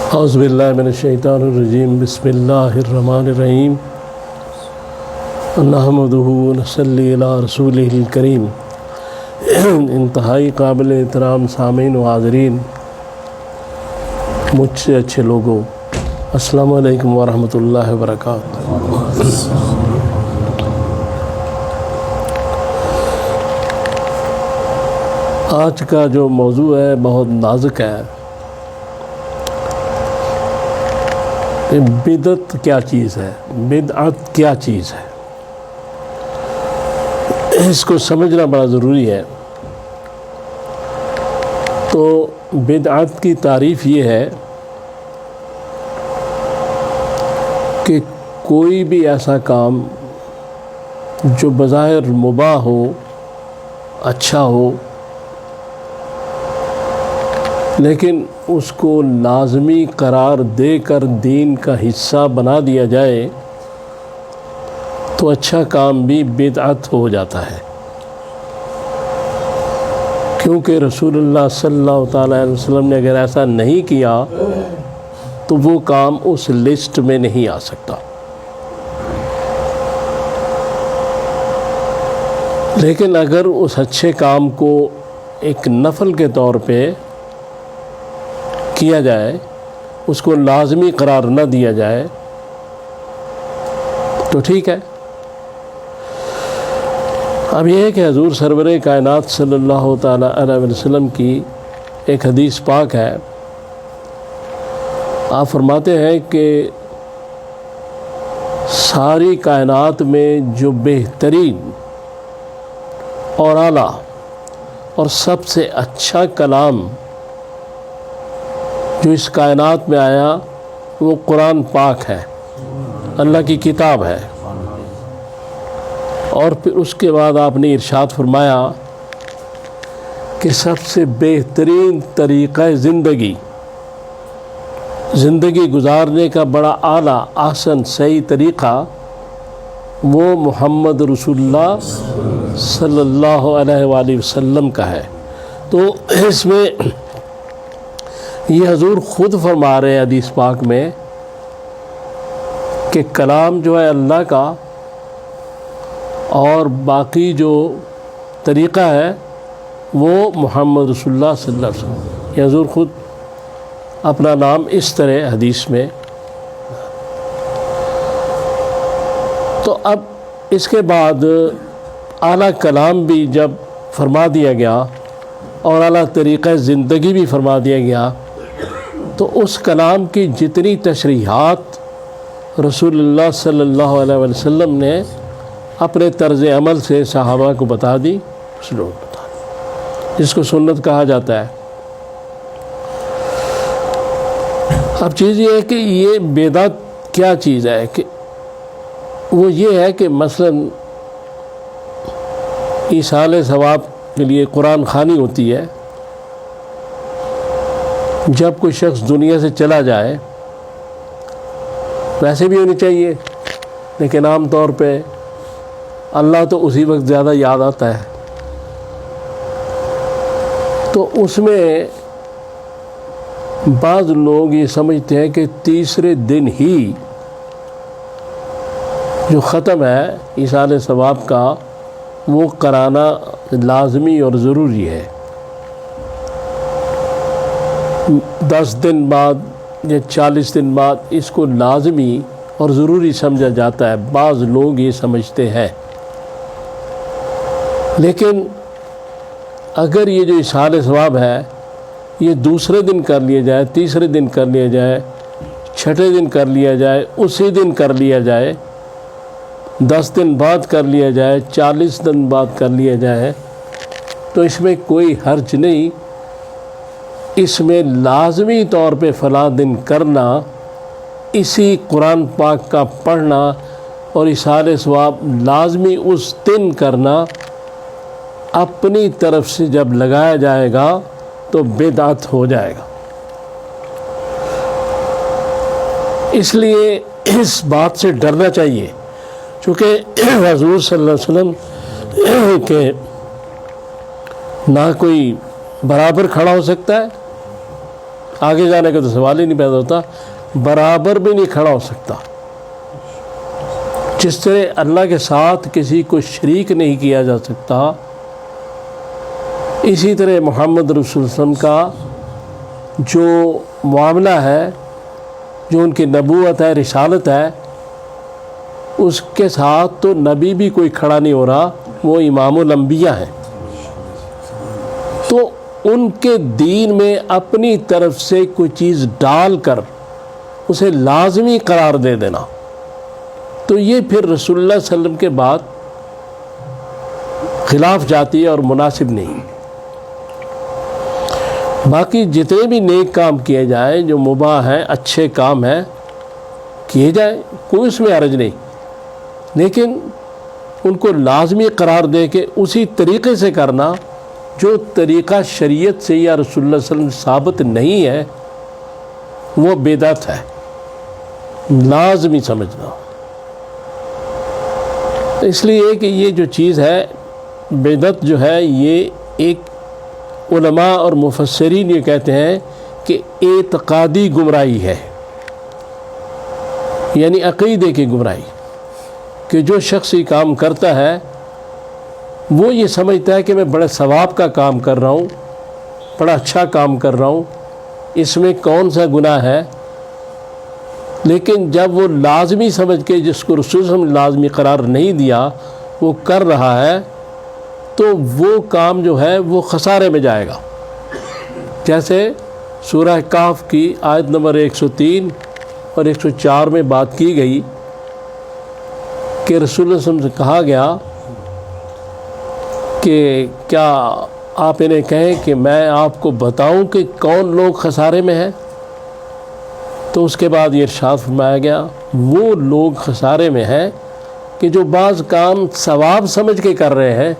اعوذ باللہ من الشیطان الرجیم بسم اللہ الرحمن الرحیم نحمدہ ونصلی علی رسولہ الکریم۔ انتہائی قابل احترام سامعین و حاضرین، مجھ سے اچھے لوگوں، السلام علیکم ورحمۃ اللہ وبرکاتہ۔ آج کا جو موضوع ہے بہت نازک ہے۔ بدعت کیا چیز ہے؟ بدعت کیا چیز ہے؟ اس کو سمجھنا بڑا ضروری ہے۔ تو بدعت کی تعریف یہ ہے کہ کوئی بھی ایسا کام جو بظاہر مباح ہو، اچھا ہو، لیکن اس کو لازمی قرار دے کر دین کا حصہ بنا دیا جائے تو اچھا کام بھی بدعت ہو جاتا ہے، کیونکہ رسول اللہ صلی اللہ تعالیٰ علیہ وسلم نے اگر ایسا نہیں کیا تو وہ کام اس لسٹ میں نہیں آ سکتا۔ لیکن اگر اس اچھے کام کو ایک نفل کے طور پہ کیا جائے، اس کو لازمی قرار نہ دیا جائے تو ٹھیک ہے۔ اب یہ ہے کہ حضور سرور کائنات صلی اللہ تعالیٰ علیہ وسلم کی ایک حدیث پاک ہے۔ آپ فرماتے ہیں کہ ساری کائنات میں جو بہترین اور اعلیٰ اور سب سے اچھا کلام جو اس کائنات میں آیا وہ قرآن پاک ہے، اللہ کی کتاب ہے۔ اور پھر اس کے بعد آپ نے ارشاد فرمایا کہ سب سے بہترین طریقہ زندگی گزارنے کا بڑا اعلیٰ احسن صحیح طریقہ وہ محمد رسول اللہ صلی اللہ علیہ وآلہ وسلم کا ہے۔ تو اس میں یہ حضور خود فرما رہے ہیں حدیث پاک میں کہ کلام جو ہے اللہ کا، اور باقی جو طریقہ ہے وہ محمد رسول اللہ صلی اللہ علیہ وسلم۔ یہ حضور خود اپنا نام اس طرح حدیث میں۔ تو اب اس کے بعد اعلیٰ کلام بھی جب فرما دیا گیا اور اعلیٰ طریقہ زندگی بھی فرما دیا گیا، تو اس کلام کی جتنی تشریحات رسول اللہ صلی اللہ علیہ وسلم نے اپنے طرز عمل سے صحابہ کو بتا دی، جس کو سنت کہا جاتا ہے۔ اب چیز یہ ہے کہ یہ بدعت کیا چیز ہے، کہ وہ یہ ہے کہ مثلاً ایصال ثواب کے لیے قرآن خوانی ہوتی ہے۔ جب کوئی شخص دنیا سے چلا جائے، ویسے بھی ہونی چاہیے، لیکن عام طور پہ اللہ تو اسی وقت زیادہ یاد آتا ہے، تو اس میں بعض لوگ یہ سمجھتے ہیں کہ تیسرے دن ہی جو ختم ہے ایصال ثواب کا، وہ کرانا لازمی اور ضروری ہے۔ 10 دن بعد یا 40 دن بعد اس کو لازمی اور ضروری سمجھا جاتا ہے، بعض لوگ یہ سمجھتے ہیں۔ لیکن اگر یہ جو ایصال ثواب ہے یہ دوسرے دن کر لیا جائے، تیسرے دن کر لیا جائے، چھٹے دن کر لیا جائے، اسی دن کر لیا جائے، 10 دن بعد کر لیا جائے، 40 دن بعد کر لیا جائے، تو اس میں کوئی حرج نہیں۔ اس میں لازمی طور پہ فلاں دن کرنا، اسی قرآن پاک کا پڑھنا اور ایصال ثواب لازمی اس دن کرنا، اپنی طرف سے جب لگایا جائے گا تو بدعت ہو جائے گا۔ اس لیے اس بات سے ڈرنا چاہیے، چونکہ حضور صلی اللہ علیہ وسلم کے نہ کوئی برابر کھڑا ہو سکتا ہے آگے جانے کا تو سوال ہی نہیں پیدا ہوتا، برابر بھی نہیں کھڑا ہو سکتا۔ جس طرح اللہ کے ساتھ کسی کو شریک نہیں کیا جا سکتا، اسی طرح محمد رسول اللہ علیہ وسلم کا جو معاملہ ہے، جو ان کی نبوت ہے، رسالت ہے، اس کے ساتھ تو نبی بھی کوئی کھڑا نہیں ہو رہا، وہ امام الانبیاء ہیں۔ تو ان کے دین میں اپنی طرف سے کوئی چیز ڈال کر اسے لازمی قرار دے دینا، تو یہ پھر رسول اللہ صلی اللہ علیہ وسلم کے بعد خلاف جاتی ہے اور مناسب نہیں۔ باقی جتنے بھی نیک کام کیے جائیں، جو مباح ہیں، اچھے کام ہیں، کیے جائیں، کوئی اس میں حرج نہیں، لیکن ان کو لازمی قرار دے کے اسی طریقے سے کرنا جو طریقہ شریعت سے یا رسول اللہ صلی اللہ علیہ وسلم ثابت نہیں ہے، وہ بدعت ہے، لازمی سمجھنا۔ اس لیے کہ یہ جو چیز ہے بدعت جو ہے، یہ ایک علماء اور مفسرین یہ کہتے ہیں کہ اعتقادی گمراہی ہے، یعنی عقیدے کی گمراہی، کہ جو شخص یہ کام کرتا ہے وہ یہ سمجھتا ہے کہ میں بڑے ثواب کا کام کر رہا ہوں، بڑا اچھا کام کر رہا ہوں، اس میں کون سا گناہ ہے، لیکن جب وہ لازمی سمجھ کے جس کو رسول صلی اللہ علیہ وسلم نے لازمی قرار نہیں دیا وہ کر رہا ہے، تو وہ کام جو ہے وہ خسارے میں جائے گا۔ جیسے سورہ کہف کی آیت نمبر 103 اور 104 میں بات کی گئی کہ رسول اللہ صلی اللہ علیہ وسلم سے کہا گیا کہ کیا آپ انہیں کہیں کہ میں آپ کو بتاؤں کہ کون لوگ خسارے میں ہیں، تو اس کے بعد یہ ارشاد فرمایا گیا وہ لوگ خسارے میں ہیں کہ جو بعض کام ثواب سمجھ کے کر رہے ہیں،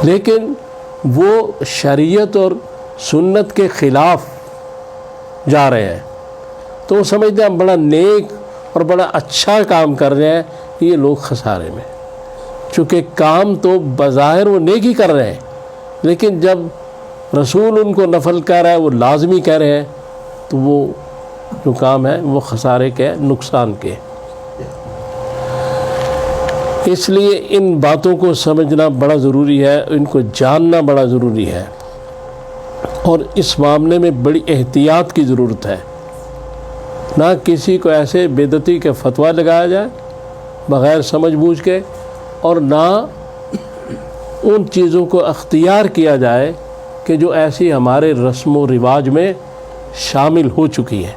لیکن وہ شریعت اور سنت کے خلاف جا رہے ہیں، تو وہ سمجھتے ہیں ہم بڑا نیک اور بڑا اچھا کام کر رہے ہیں، یہ لوگ خسارے میں۔ چونکہ کام تو بظاہر وہ نیک ہی کر رہے ہیں، لیکن جب رسول ان کو نفل کہہ رہا ہے، وہ لازمی کہہ رہے ہیں، تو وہ جو کام ہے وہ خسارے کے، نقصان کے۔ اس لیے ان باتوں کو سمجھنا بڑا ضروری ہے، ان کو جاننا بڑا ضروری ہے، اور اس معاملے میں بڑی احتیاط کی ضرورت ہے۔ نہ کسی کو ایسے بدعتی کے فتویٰ لگایا جائے بغیر سمجھ بوجھ کے، اور نہ ان چیزوں کو اختیار کیا جائے کہ جو ایسی ہمارے رسم و رواج میں شامل ہو چکی ہے۔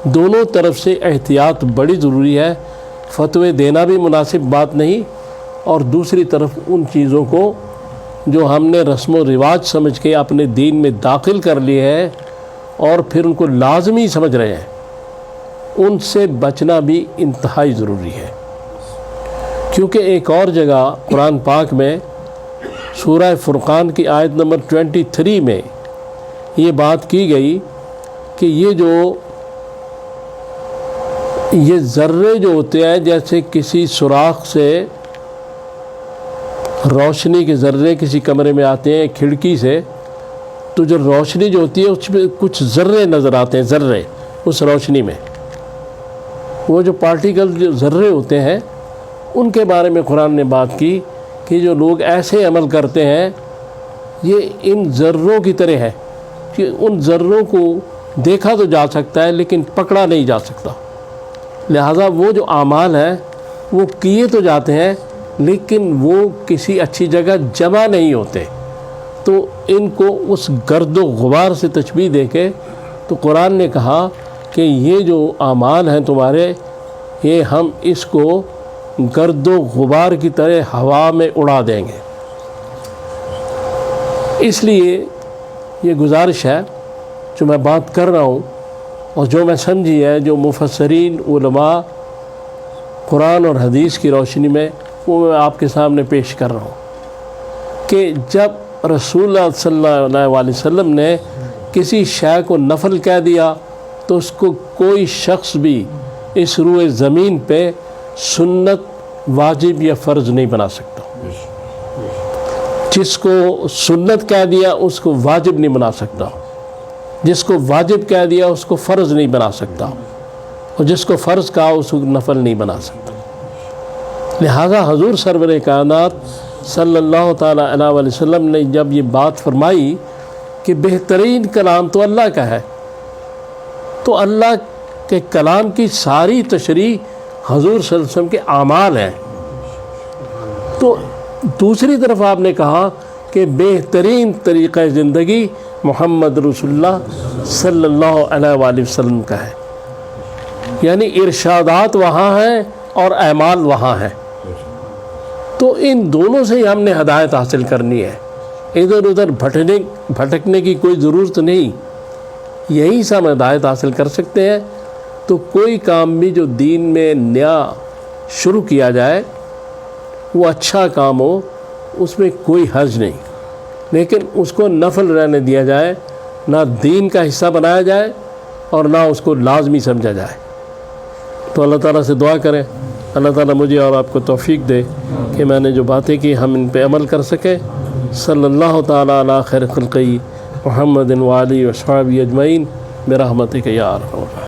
دونوں طرف سے احتیاط بڑی ضروری ہے، فتوے دینا بھی مناسب بات نہیں، اور دوسری طرف ان چیزوں کو جو ہم نے رسم و رواج سمجھ کے اپنے دین میں داخل کر لیے ہیں اور پھر ان کو لازمی سمجھ رہے ہیں، ان سے بچنا بھی انتہائی ضروری ہے۔ کیونکہ ایک اور جگہ قرآن پاک میں سورہ فرقان کی آیت نمبر 23 میں یہ بات کی گئی کہ یہ ذرے جو ہوتے ہیں، جیسے کسی سوراخ سے روشنی کے ذرے کسی کمرے میں آتے ہیں کھڑکی سے، تو جو روشنی جو ہوتی ہے اس میں کچھ ذرے نظر آتے ہیں، ذرے اس روشنی میں، وہ جو پارٹیکل جو ذرے ہوتے ہیں ان کے بارے میں قرآن نے بات کی کہ جو لوگ ایسے عمل کرتے ہیں یہ ان ذروں کی طرح ہے کہ ان ذروں کو دیکھا تو جا سکتا ہے لیکن پکڑا نہیں جا سکتا، لہٰذا وہ جو اعمال ہیں وہ کیے تو جاتے ہیں لیکن وہ کسی اچھی جگہ جمع نہیں ہوتے، تو ان کو اس گرد و غبار سے تشبیہ دے کے تو قرآن نے کہا کہ یہ جو اعمال ہیں تمہارے، یہ ہم اس کو گرد و غبار کی طرح ہوا میں اڑا دیں گے۔ اس لیے یہ گزارش ہے جو میں بات کر رہا ہوں اور جو میں سمجھی ہے، جو مفسرین علماء قرآن اور حدیث کی روشنی میں، وہ میں آپ کے سامنے پیش کر رہا ہوں کہ جب رسول اللہ صلی اللہ علیہ وسلم نے کسی شے کو نفل کہہ دیا تو اس کو کوئی شخص بھی اس روئے زمین پہ سنت واجب یا فرض نہیں بنا سکتا۔ جس کو سنت کہہ دیا اس کو واجب نہیں بنا سکتا، جس کو واجب کہہ دیا اس کو فرض نہیں بنا سکتا، اور جس کو فرض کہا اس کو نفل نہیں بنا سکتا۔ لہذا حضور سرور کائنات صلی اللہ تعالیٰ علیہ وسلم نے جب یہ بات فرمائی کہ بہترین کلام تو اللہ کا ہے، تو اللہ کے کلام کی ساری تشریح حضور صلی اللہ علیہ وسلم کے اعمال ہیں۔ تو دوسری طرف آپ نے کہا کہ بہترین طریقہ زندگی محمد رسول اللہ صلی اللہ علیہ وآلہ وسلم کا ہے، یعنی ارشادات وہاں ہیں اور اعمال وہاں ہیں۔ تو ان دونوں سے ہی ہم نے ہدایت حاصل کرنی ہے، ادھر ادھر بھٹکنے کی کوئی ضرورت نہیں، یہیں سے ہم ہدایت حاصل کر سکتے ہیں۔ تو کوئی کام بھی جو دین میں نیا شروع کیا جائے وہ اچھا کام ہو، اس میں کوئی حرج نہیں، لیکن اس کو نفل رہنے دیا جائے، نہ دین کا حصہ بنایا جائے اور نہ اس کو لازمی سمجھا جائے۔ تو اللہ تعالیٰ سے دعا کریں اللہ تعالیٰ مجھے اور آپ کو توفیق دے کہ میں نے جو باتیں کی ہم ان پہ عمل کر سکیں۔ صلی اللہ تعالیٰ علی خیر خلقی محمد وآلہ وصحبہ اجمعین برحمتک یا ارحم الراحمین۔